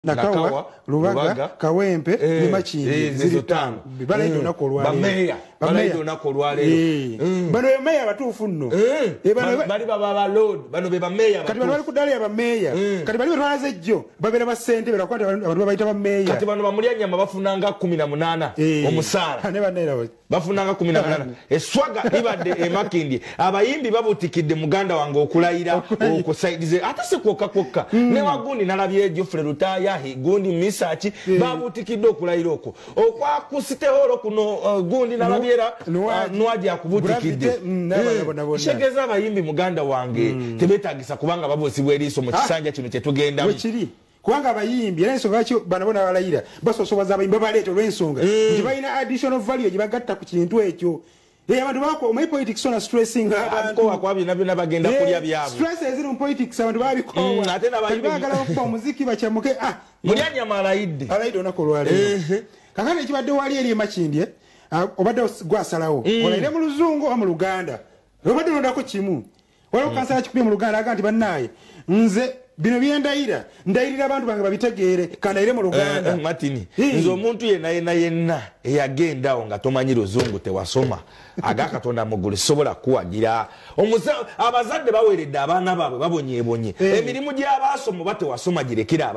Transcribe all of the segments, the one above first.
Nakawa, Lubaga, Kawempe, Nimachi, Ziritan, Balayo Nakolwa, Balayo Nakolwa, Bano Mayor, Batufuno, Baba Lord, Banoba Mayor, Catibano Kudalia Mayor, Catibano Razejo, Babella Sente, Baquata Mayor, Catibano Muriana, Bafunanga, Kumina Munana, Omusara, I never know. Bafunanga Kumina Munana, a swagger, Eva Makindi, Abaimbi Babu Tiki, the Muganda Wango, Kulaida, Kosai, Atasa Coca, never good in Arabia, Jofre Rutaya. Gundi misachi babu tikido kula iroko okwa kusite horo kuno gundi na labiera nwaji akubutikide shegeza abayimbi muganda wange tebetagisa kubanga babo sibweriso mu kisanja kino kyetugenda wekiri kubanga abayimbi era ensonga kyo banabona balayira basosobaza abayimbi baleeta olw'ensonga nti balina additional value gibagatta ku kintu ekyo. Abantu bako my politics on stressing abantu akwabi nabyo bagenda kulya byabo stress eziri mu politics abantu babikowa ate nabagala okuba muziki bachamuke mulyanya malaide onakolwa leo kakana ekibadde wali eri emakindi obadde gwasalawo olaire mu luzungu o mu luganda obadde ndako kimu waliwo kansala kikubye mu luganda aganti bannaye nze bino byendayira ndayirira abantu bange babitegeere kandaire mu luganda matini nzo omuntu yenna eyagendawo nga tomanyi luzungu tewasoma agakatonda mugulu sobola kuwagira abazadde baweredde abaana baabwe babonyebonye emirimu gy'abaasoma batewasoma girekera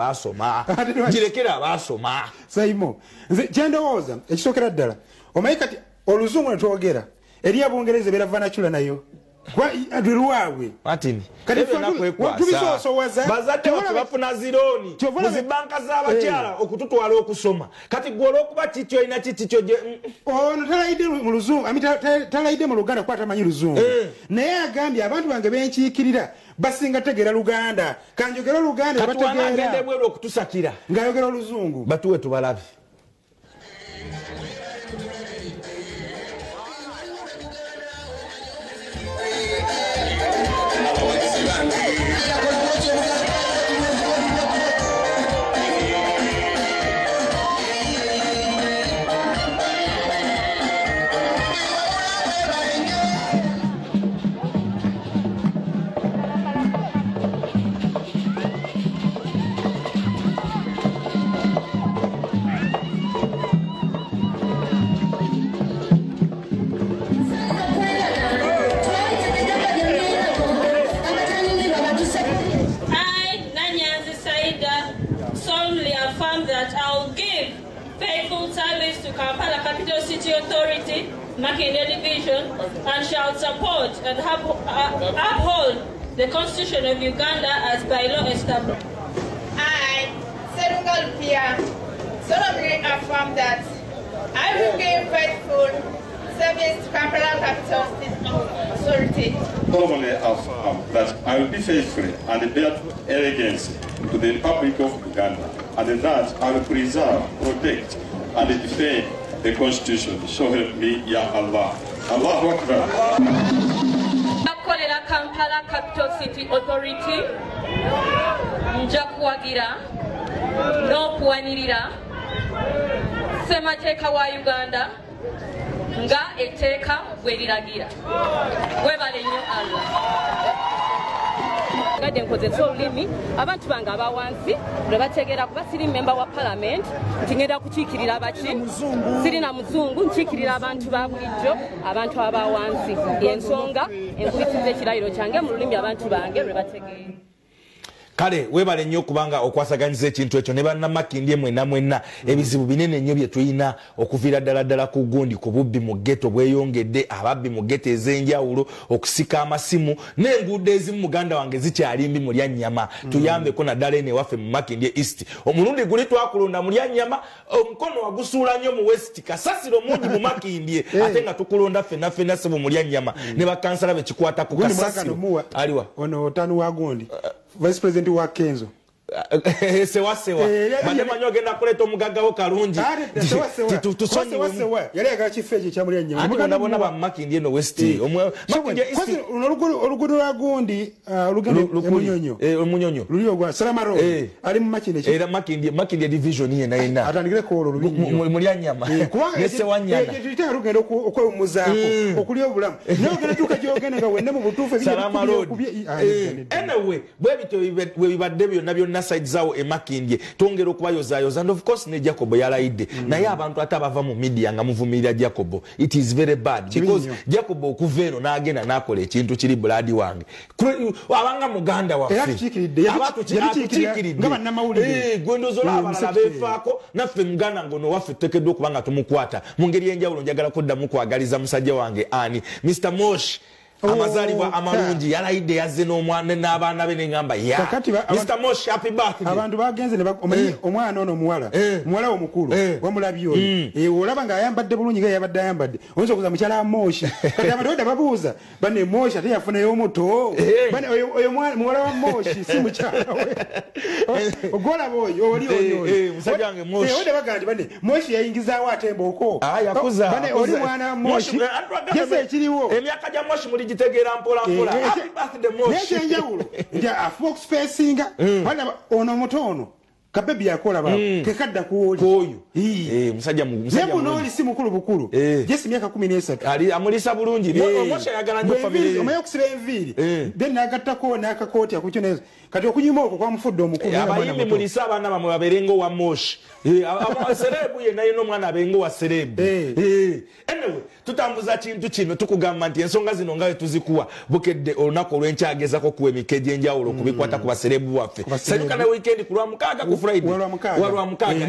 abaasoma saimo nze kyendowooza ekisokera ddala omanyi kati oluzungu netwogera eri abungereza beravana nayo Adruwawe Martin bazadde bafuna zironi muzibanka z'abakyala okututwala okusoma kati gwolo okuba kityo ina kityo ono talaide mu luzungu talaide mu luganda kwata manyi luzungu naye agambye abantu bange benkiikirira basinga tegera luganda kanjogera luganda bategera agende bwero okutusakira ngayogera luzungu batuwe tubalabe. Authority, Makinde Division, and shall support and uphold the Constitution of Uganda as by law established. I, Serunga Lupia, solemnly affirm that I will give faithful service to Kampala Capital State Authority. Solemnly affirm that I will be faithful and bear allegiance to the Republic of Uganda, and that I will preserve, protect, and defend the Constitution. So help me, Ya Allah. Allahu Akbar. Akolera Kampala Capital City Authority nja kuwagira n'okuwanirira ssemateeka wa Uganda nga etteeka bwe liragira. Webale nnyo Allah. Gadde nkozesa olulimi abantu bange abawansi lwe bategeera kuba siri member wa parliament nti ngenda kukiikirira abaki sirina muzungu nkiikirira abantu ba bulijjo abantu abawansi y'ensonga enkubisiza ekirayiro kyange mu lulimi abantu bange lwe bategeera. Kale webale nnyo kubanga okwasaganyiza ekintu ekyo ne bannamakindi mwenna ebizibu binene nnyo bye tulina okuviira ddala ku gundi ku bubbi mu ghetto bweyongedde ababbi mu ghetto ez'enjawulo okusika amasimu n'enguudo ezimu muganda wange zikyali mbi mu Lyanyama tuyambeko naddala eno ewaffe mu Makindye East omulundi guli twakulonda mu Lyanyama omukono wagusuula nnyo mu West kasasiro mungi mu Makindye ate nga tukulonda ffenna sebo mu Lyanyama ne bakansala bekikwata ku kasasiro aliwa ono otanu wa gundi Vice President wa Kenzo sewa bade manyo genda kuleta omugaggawo kalungi sewa yali agala kifeje kya mulya nyama muganda ba Makindye no West Makindye East olugudo lwa gundi olugendo omunyonyo lulio gwa Salama Road ali mu Makindye era Makindye division ye naina atandikire ko olubinyo mulya nyama nese wanyana yite alugendo okwewumuzaako okulya obulamu nayo genda tukajogenda nga wenne mu butuufu Salama Road anyway bwe bityo we bibadde byonna balina side zawo emakindye tongera okubayozayoza and of course ne Jacob yalaidde naye abantu atabava mu media nga muvumirira Jacob it is very bad because Jacob okuveeno n'agenda n'akola ekintu kiri blood wange abanga muganda waffe abantu kikikiridde ngaba namawulire gwendozola abalala befaako naffe muganda ngono waffe tuteekeddwa okubanga tumukwata mu ngeri y'enjawulo njagala kuddamu kwagaliza musajja wange ani Mr. Mosh amazalibwa amalungi yalaidde yazze n'omwana n'abaana be n'engamba ya Mr. Mosh happy birthday abantu bagenze ne omwana ono muwala omukulu wamulabye oyo olaba nga ayambadde bulungi nga yabadde ayambadde oyinza okuza mukyala wa Moshi kati abantu babuuza bane Moshi ate yafunayo omuto bane oyo muwala wa Moshi si mukyala we ogolaba oyo oli oyo musajja wange Moshi oyode bagandi bane Moshi yayingizaawo atembo yakuza bane oli mwana wa Moshi yese ekiriwo emyaka gya Moshi muri gitegera mpola happy birthday Moshi nejenjawulo nja fox facinga bana ono mutono kabebi yakola ba kekadda kuoyo musajja noli si mukulu bukulu jesi myaka 13 ali amulisa bulungi Moshi ayagala nnyo family omaye okusiba enviiri then nagattako n'akakooti akukyo nezo kati okunyuma okwo kwamufudde omukulu abayimbi mulisa abaana bamwe baberengo wa Moshi serebu ye naye n'omwana abengo wa serebu anyway tutambuza kintu kino tukugamba nti ensonga zino ngawe tuzikuwa bukedde olunaku olw'enkyagezako kuwa emikeji enjawulo okubikwata ku baserebu waffe sanyuka ne weekend ku Lwamukaaga ku Friday Lwamukaaga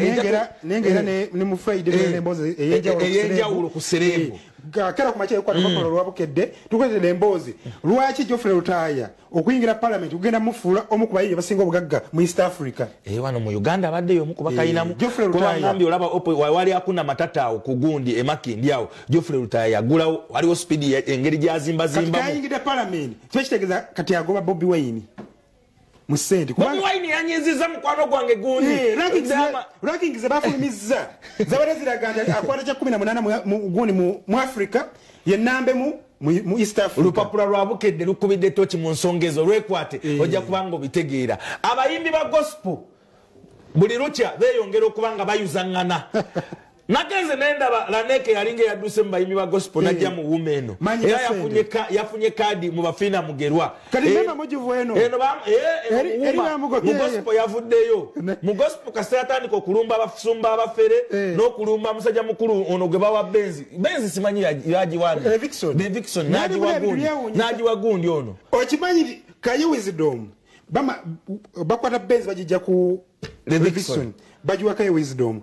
nengera ne mu Friday n'emboozi ey'enjawulo ku serebu kera kumache kwa tukolo lwabukedde tukwetera emboozi lwaki Geoffrey Lutaaya okuyingira parliament kugenda mufula omukubayire basinga obugagga mu East Africa wano mu Uganda abadde yo mukuba kayinamu kwa ngambi olaba wali akuna matataawo kugundi emakindi awo Geoffrey Lutaaya yagulawo waliwo speed engeri gyazimba kayingira parliament twekitegeza kati agoba Bobi Wine musende Bobi Wine yanyiziza mukwano gwange gundi ranking zabafulumiza zabale ziraganja akwata kya 18 gundi mu Africa ye nambe mu East Africa lupapula lwabukedde lukubidde tochi mu nsongezo lwekwate ojja kubanga bitegeera abayimbi ba gospel buli lukya beyongera okubanga bayuzangana nagenze nendaba Laneke yalinga yadduse mu bayimbi ba gospel najja mu wumeno era yafunye kadi mu bafina mugerwa kali mema mujivu eno mu gospel yavuddeyo mu gospel kasatandika okulumba abasumba abafere n'okulumba musajja mukulu ono gwe bawa benzi simanyi yaji wani Vixon naji wagundi ono okimanyi kayi wisdom bakwata benzi bajija ku Vixon bajuwa Kaye Wisdom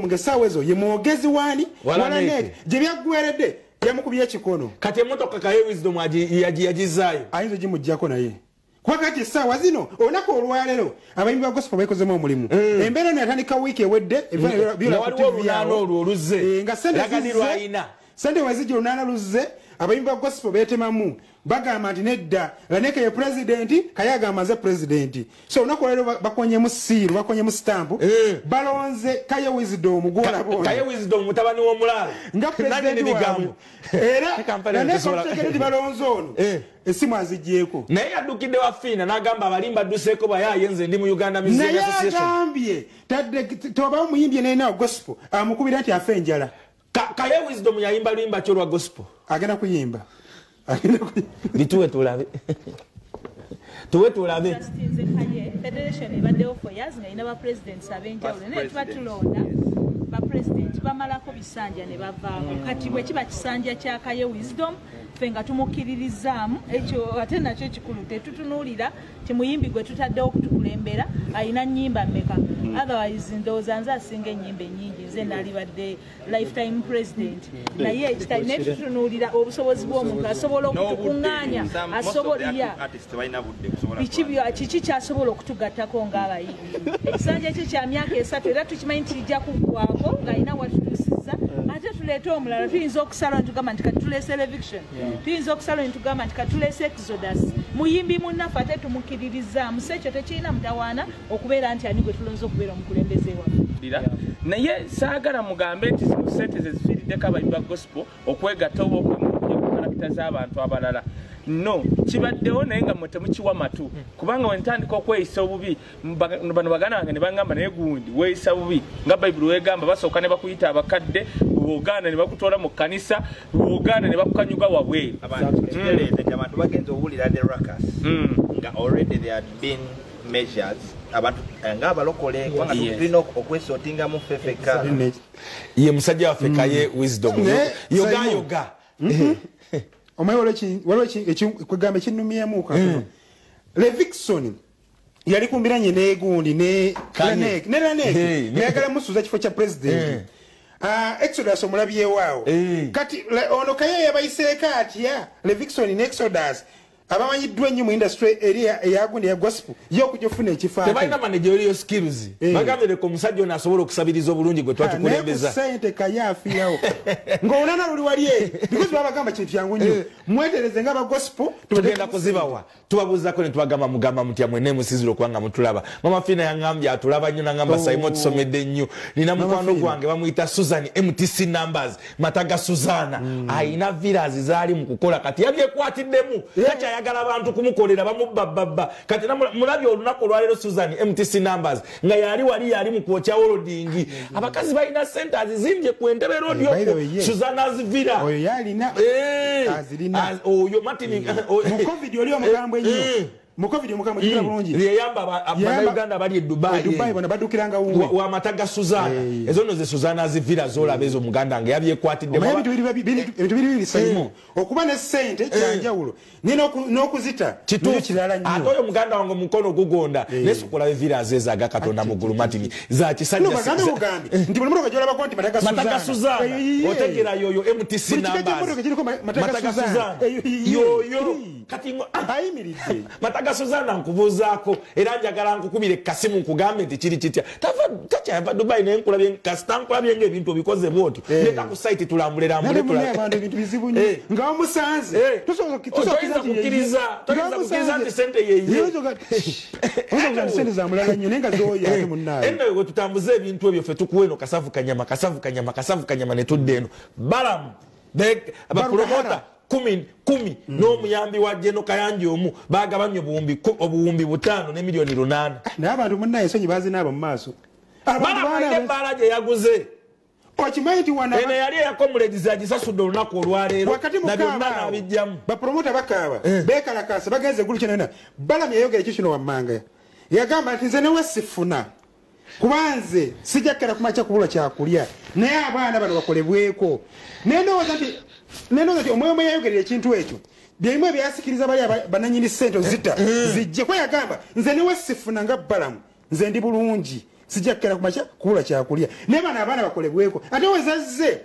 ngesawezo ye mwogezi wani wala neke je byagweredde yamukubiye kikono kati emotoka Kaye Wisdom yagizayo ayinzo jimujjako naye kwa kati sawa zino onako olwalero abayimbi ba gospel bayikozemo omulimu embeera netandika wiki ewedde bila kutivyano oluzze nga sente wazijja olunana luzze abayimbi ba gospel betemamu bagamba nti nedda Laneke ye president Kayaga amaze president so onako lero bakonyemu siiru bakonyemu stamp balonze Kaye Wisdom gola bona Kaye Wisdom mutabani w'omulala nga president wamu era Laneke balonze ono esimu azijjeko naye yaddukidde wafina n'agamba abalimba adduseeko bayayenze ndi mu Uganda Music Association naye agambye tadde tobawo muyimbye naye na gospel amukubira nti afe enjala Kaye Wisdom yayimba luyimba kyo lwa gospel agenda kuyimba bituwe tulabe tuwe tulabe federation ebaddewo for years nga ina ba presidents abenjawulo naye tuba tulonda ba president bamalako bisanja ne bavaamu kati bwe kiba kisanja kya Kaye Wisdom ffe nga tumukkiririzaamu ekyo ate nakyo ekikulu tetutunuulira timuyimbi gwe tutaddewo okutukulembera alina nnyimba mmeka otherwise ndowooza nze asinga ennyimba ennyingi nze naalibadde lifetime president naye naye tutunuulira obusobozi bw'omuntu asobola okutukuŋŋaanya kiki kyasobola okutugattako ng'abayimbi ekisanja ekyo kya myaka 3 era tukimanyi nti kijja kuggwako ng'alina watutuusizza ate tuleete omulala tuyinza okusala netugamba nti kati tuleese eviction tuyinza okusala netugamba nti kati tuleese exodus muyimbi munnaffe ate tumukkiririzaamu so ekyo tekirina mutawaana okubeera nti ani gwe tulonze okubeera omukulembeze waffe naye saagala mugambe nti zino sente ze zifiiriddeko abayimbi ba gospel okwegatta oba okwemukukalakita z'abantu abalala no kibaddewo naye nga mmwe temukiwa matu kubanga wentandika okweyisa obubi bano baganda bange ne bangamba naye gundi weeyisa bubi nga bayibuli wegamba basooka ne bakuyita abakadde bwogaana ne bakutwala mu kkanisa bwogaana ne bakukanyuga wabweru abantu bagenza owulira the ruckus nga already they had been measures abantu ng'abalokole kubanga tulina okwesotinga mu ffeffeka ye musajja waffe kaye wisdom yoga omaye waliwo kwegamba ekinnumyemu katono Levikson yali kumbiranye n'egundi ne Lanek nayagala musuuza kifo kya president Exodus omulabyewo kati ono kaye yabayiseeko atya Levikson ne Exodus abamanyiddwa ennyo mu industry area eyagundi ya gospel y'okujja ofuna ekifo tebalina managerial skills bagambireko omusajja ono asobola okusabiriza obulungi gwe twatukulembeza sente kaye afiirawo ng'olunana luli wali because babagamba kintu kyangu nnyo mwetereze ng'aba gospel tugenda kuzibawa tubabuuzako ne tubagamba mugamba mutya mwene musizira okubanga mutulaba mama Fina yangambye atulaba nnyo nangamba Simon tusomedde nnyo nina mukwano gwange bamuyita Susan MTC numbers mataga Suzana ayina villas zaali mu kukola kati yabyekwatiddemu ayagala abantu kumukolera bamubba kati mulabye olunaku lwalero Susan MTC numbers nga yali mu kuocha holding abakazi balina centers zimbye ku Entebbe road yoko Susanna's villa oyo yalina azirina oyo Martin mu covid oli omugambo ennyo mu covid omugambo kira bulungi yeyamba Uganda bali e Dubai bana badukiranga wuwe wa mataga Suzana ezo no ze Susanna's villa zola bezo muganda nga yabyekwatidde ebintu biri Simon okuba ne sente kyanjawulo n'okuzita kitu kirala nnyo ate oyo muganda wange mukono gugonda nesukola villa zezaga Katonda mu gulu Martin za kisajja ugambi nti buli muloka jola bakonti mataga Suzana otegera yoyo MTC numbers mataga Suzana yoyo kati ayimiridde mataga Suzana nkubuzaako era njagala nkukubire kasimu nkugambe nti kiri kitya takyava Dubai naye nkulabye kasita nkulabye ng'ebintu obikoze bwotyo leka ku site tulambulira abantu ebintu bizibu nnyo nga wamusanze tusookiriza nti sente yeye sente zamulala nnyo naye nga zooyo ate munnaye eno we tutambuze ebintu ebyo ffe tukuwa eno kasavu kanyama ne tudde eno balamu abapromota kumi n'omuyambi wa Jeno Kayanja omu bagabanya obuwumbi 5 ne milioni 8 naye abantu munnaye ensonyi bazinaaba mu maaso ebbaala gye yaguze okimanyi nti wana eno yali eyakomulediza agisasudde olunaku olwaleero na byonna n'abijjamu bapromota bakaaba beekalakaasa bagenze eggulu kyonayona Balamu yayogera ekyo kino wammanga yagamba nti nze newe sifuna kubanze sijakkala kumakya kubulwa kyakulya naye abaana bano bakolebweko nendowooza nti omwemwe yayogerera ekintu ekyo byebimu ebyasikiriza bali bananyini ssente ozita zijje kwa yagamba nze newe sifuna nga Balamu nze ndi bulungi sijakkala kumakya kubulwa kyakulya naye bano abaana bakolebweko ate wezazze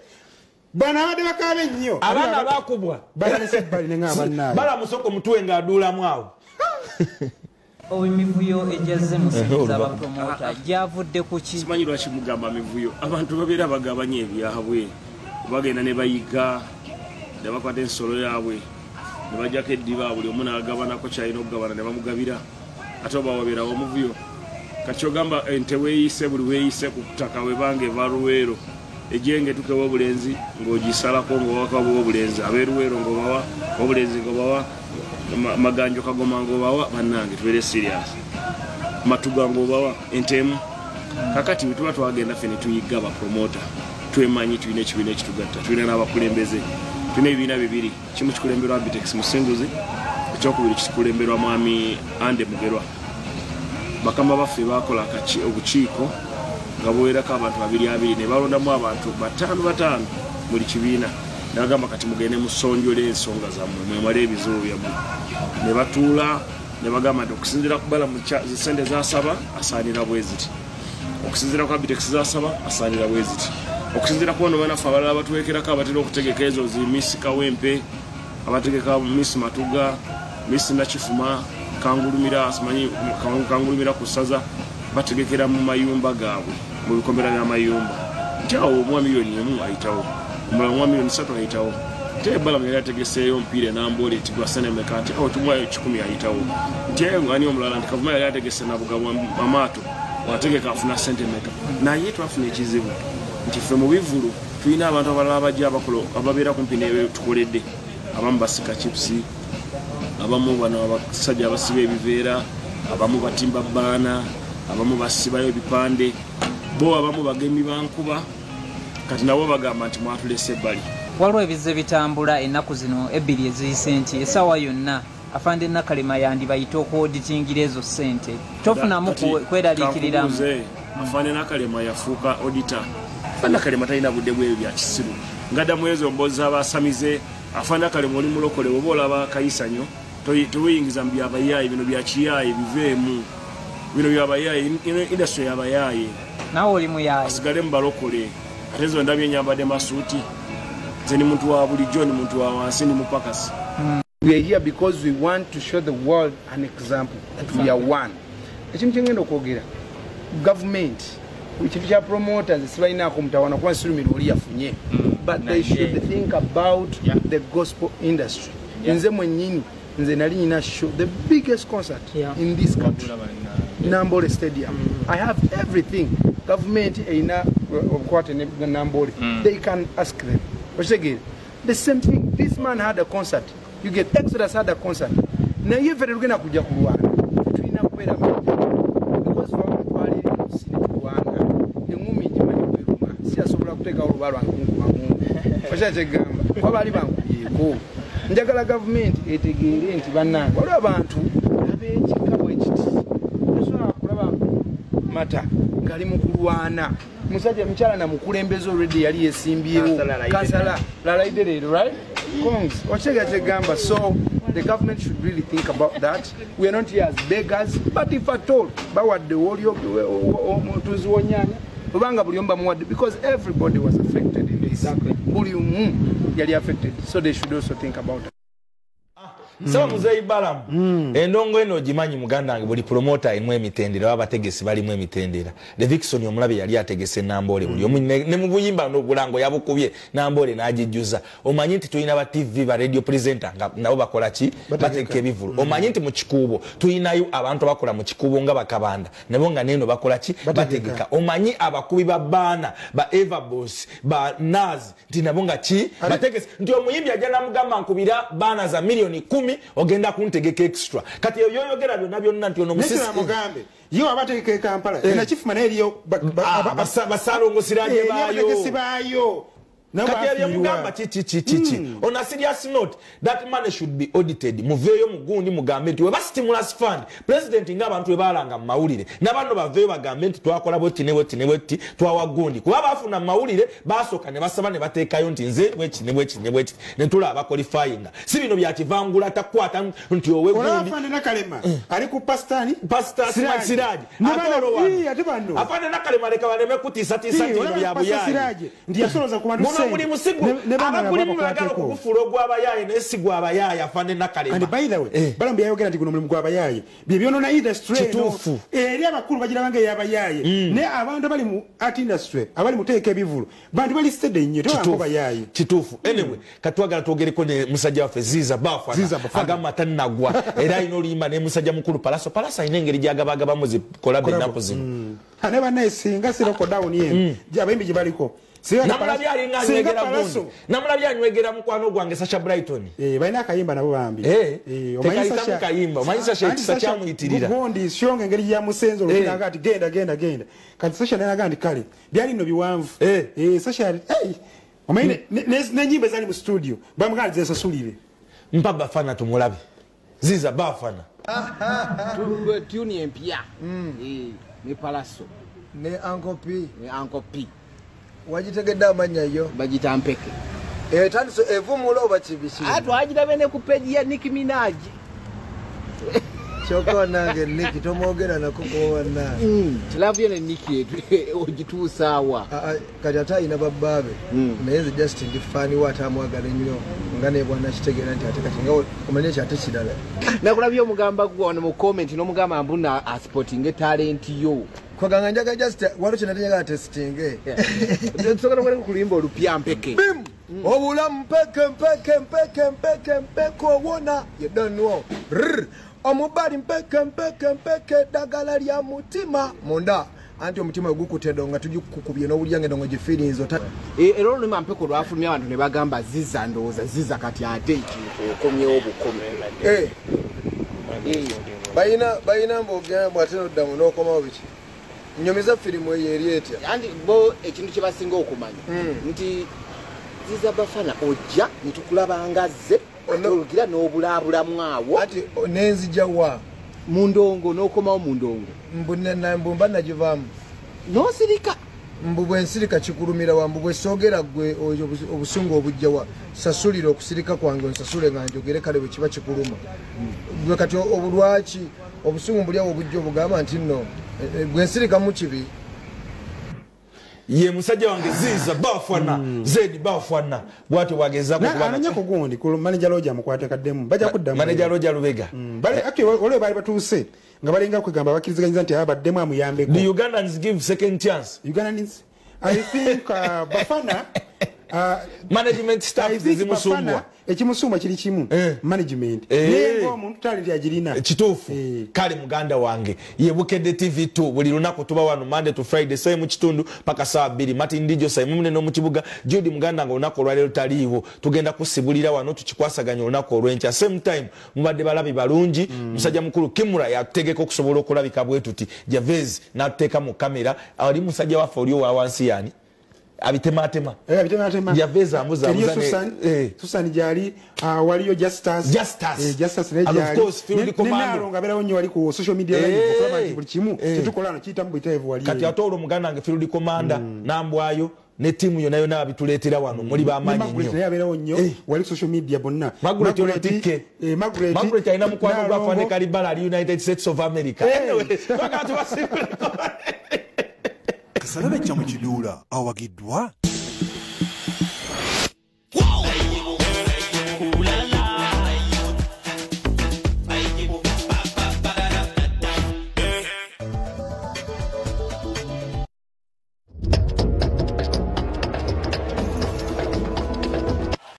bano abadde bakaaba ennyo abaana bakubwa balese ebbali ne ng'abannaabwe Balamu soko mutwe ng'aduulamu awo emivuyo ejazze musinza abapromota gyavudde ku ki simanyi lwaki mugamba mivuyo abantu babeera bagabanya ebyabwe bagenda ne bayiga ne bakwata ensolo yaabwe ne bajjako eddiba buli omu n'agabanako kyalina okugabana ne bamugabira ate oba wabeerawo omuvuyo kati ogamba ente weeyise buli weeyise ku ttaka webanga eva Luweero ejjenga etukewa obulenzi ng'ogisalako ng'owakawa obulenzi ab'eruweero ng'obawa obulenzi ng'obawa maganjo kagoma ng'obawa bannange tubeere serious matuga ng'obawa entemu kakati bwe tuba twagenda ffe ne tuyiga abapromota twemanyi tulina ekibiina ekitugatta tulina n'abakulembeze tulina ebibiina bibiri kimu kikulemberwa Bitex Musinguzi ekyokubiri kikulemberwa mwami Ande Mugerwa bakama baffe bakola obukiiko nga buwerako abantu 2 ne balondamu abantu 5 buli kibiina nagamba kati mugende musonjole ensonga zammwe mwemale ebizibu byammwe ne batuula ne bagamba nti okusinziira ku Balamu zisente zasaba asaanira bwe ziti okusinziira ku Bitex zasaba asaanira bwe ziti okusinziira ku ono banaffe abalala batuwekerako abatera okutegeka ezo zi Miss Kawempe abategeka Miss Matuga Miss Nakifuma Kangulumira asimanyi Kangulumira ku ssaza bategekera mu mayumba gaabwe mu bikomera by'amayumba nti awo omwami miliyoni emu ayitawo omulala omwami miliyoni 3 ayitawo te Balamu yali ategeseeyo omupiira n'amboole etigwa Senemeka nti awo tumwayo 10 ayitawo nti ani omulala nti Kavuma yali ategese na bugabo amaato wategeka afuna sente meka naye twafuna ekizibu nti ffe mu bivulu tulina abantu abalala abajja ababeera kumpi newe tukoledde abamu basika chipsi abamu bano abasajja abasiba ebiveera abamu batimba bbaana abamu basibayo ebipande bo abamu bagemi bankuba kati nabo bagamba nti mwatulese ebbali waliwo ebize bitambula ennaku zino 2 eziyise nti essaawa yonna afande Nakalema yandibayita okuoditingira ezo ssente tofunamu kweralikiriramu afande Nakalema yafuuka auditor afande Nakalema talina budde bwebyo bya kisiru ngadamu ezo mbozi abasamize afande Nakalema oli mulokole oba olaba kayisanyo tubiyingiza mu byabayaayi bino bya kiyaayi biveemu bino byabayaayi industry yabayaayi nawe oli muyaayi asigale mu balokole ate ezo ndabye nyambadde masuuti nze ni muntu wa bulijjo ni muntu wa wansi ni mupakasi. We are here because we want to show the world an example that we are one. Ekintu kyengenda okwogera government ekintu kya promoters sibalinaako mutawana kuba nsulumirwa oli yafunye but they should think about the gospel industry. Nze mwennyini nze nali nyina show the biggest concert in this country, Nambole Stadium. I have everything. Government eina okwate ne Nambole. They can ask them. But again, the same thing. This man had a concert. You get Exodus had a concert. Now you very gonna kuja kulwana. Tulina kwera because twali kuwana. Engumi jimanyi kwiruma. Si asobola kuteka olubalo ankungu. Bashaje gamba. Kwa bali bangu yeko. Njagala government etegeere nti bannange waliwo abantu ab'ekikabo ekiti osobola kulaba mata ngali mu kulwana musajja mukyala na mukulembeze already yali yesimbyewo kansala lalayide leero right kongs okyegagamba so the government should really think about that. We are not here as beggars, but if at all bawadde woli omutuzi w'onyanya obanga buli omu bamuwadde because everybody was affected in this. Buli omu yali affected, so they should also think about it. Sawa muzeyi balamu endongo eno gimanyi muganda wange buli promoter imwe emitendera abategesi bali mwe emitendera the Vixen omulabe yali ategese Nambole buli omu ne mu buyimba n'obulango yabukubye Nambole n'agijuza omanyi nti tulina ba TV ba radio presenter nga nabo bakola ki bategeka ebivulu omanyi nti mu kikuubo tulinayo abantu bakola mu kikuubo nga bakabanda nabo nga neno bakola ki bategeka omanyi abakubi ba bana ba Eva Boss ba Naz nti nabo nga ki bategesi nti omuyimbi ajana mugamba nkubira bana za milioni 10 ogenda kuntegeka extra kati yoyogera byonna byonna nti ono musisi mugambe yo abategeka Kampala ina chief maneriyo basalongo siraje bayo kati ya mugamba chichi on a serious note that money should be audited muveyo mugundi mugambe nti we ba stimulus fund president ng'abantu we balanga mu mawulire n'abantu baveyo bagambe nti twakola boti neboti twawa gundi kuba bafuna mu mawulire basoka ne basaba ne bateekayo nti nze bwechi ne tulaba qualifying si bino bya kivangula takwata nti owe gundi afande Nakalema ali ku pastor Siraji afande Nakalema leka baleme kutisa tisa bino bya buyayi ndi yasoloza ku bantu muri musigo abakuri mu bagalo kufulo gwabayaye nesigwa abayaye afande Nakalema and by the way balambi yayogera nti kuno muri gwabayaye bibyono na industry kitufu eri abakuru bagira bange yabayaye ne abantu bali mu art industry abali muteeka ebivulu bantu bali stede nnyo to bayaye kitufu anyway katwagala twogereko ne musajja wa Ziza Bafana agama tanagwa era ino limba ne musajja mukuru palasa inengeri jagabaga bamuzi kolabe napo zino aneba nesinga siroko down yenu abayimbi gibaliko namulabya anywegera mukwano gwange Sasha Brighton balina akayimba nabo bambi omanyi Sasha ekisa kyamuyitirira gondi shonga engeri ya musenzo olinaga ati genda kati Sasha nanaga ndi kale byali no biwanvu Sasha omanyi n'enyimba zali mu studio bamuganze esasulire mpa Bafana tumulabe Ziza Bafana tuni empia ne Palaso ne Uncle P wajitegedde amanya yo bagita mpeke tandiso evumulo oba kibisi atwagira bene ku page ya Nicki Minaj choko nange Nicki tomogera nakuko wana love yo ne Nicki ogitusawa kati ata ina bababe neze just ndi fani watamwagala nnyo ngane bwana kitegera nti atekati ngawo omanye kyate kirala nakulabye omugamba gwono mu comment no mugamba mbuna sporting talent yo kwaganga njaga just walo kinatenyaga testing nsokera mwere kulimba olupya mpeke obula mpeke wona you don't know omubali mpeke dagala lya mutima munda anti omutima gukuteddo nga tujikukubye n'obulyange ndongo feelings era oluma mpeko lwafulumya abantu ne bagamba Ziza ndoza Ziza kati ate okomyewo bukomye bayina mbogamba ate noddamu n'okomawo biki nyomiza filimu eri etya andi bo ekintu kye basinga okumanya nti Ziza Bafana ojja nitukulaba ngaze onogira n'obulabula mwawo ati nenzija wa mundongo n'okomawo mundongo mbumba nagivamu nosirika mbu bwensirika kikulumira wa mbu bwesogera gwe obusungu obujja wa sasulira okusirika kwange nsasule nga njogere kale bwe kiba kikuluma gwe kati obulwaki obusungu bulyawo obujja obugamba nti nno bwensirika mu kibi ye musajja wange ziza bafwana zedi bafwana bwatyo wagezako kubanga ananya kugundi ku manager loja mukwate kaddemu baja kuddamu manager loja lubega bali ole bali batuse nga balinga kwegamba bakiriziganya nti abaddemu amuyambeko the Ugandans give second chance Ugandans I think bafana management staff zimusumwa ekimusumwa kiri kimu management nengo omuntu talenti agirina kituufu kale muganda wange yebukedde TV2 buli lunaku tuba wano Monday to Friday sai mu kitundu paka saa 2 Martin Ndijo sai mumune no mu kibuga Judy muganda nga onako olwalero taliiwo tugenda kusibulira wano tukikwasaganya onako olwencha same time mubadde balabi balungi musajja mukulu Kimura yategeka okusobola okulabika bwetuti Javez n'ateeka mu kamera ali musajja wa folio wa wansi yani abitematema Javeza ambuza Susan jali waliyo Justus and of course field command ngabera onyo wali ku social media okulaba nti buli kimu kitukolana kita mbitevu wali kati atolo muganda nge field commander nambwayo ne timu yonayo nabituletera wano muri bamanyi nnyo Margaret yabera onyo wali social media bonna Margaret ayina mukwano gwa fane kalibala ali United States of America anyway bakati wasibula Kasalabe kya mu kiduula awagiddwa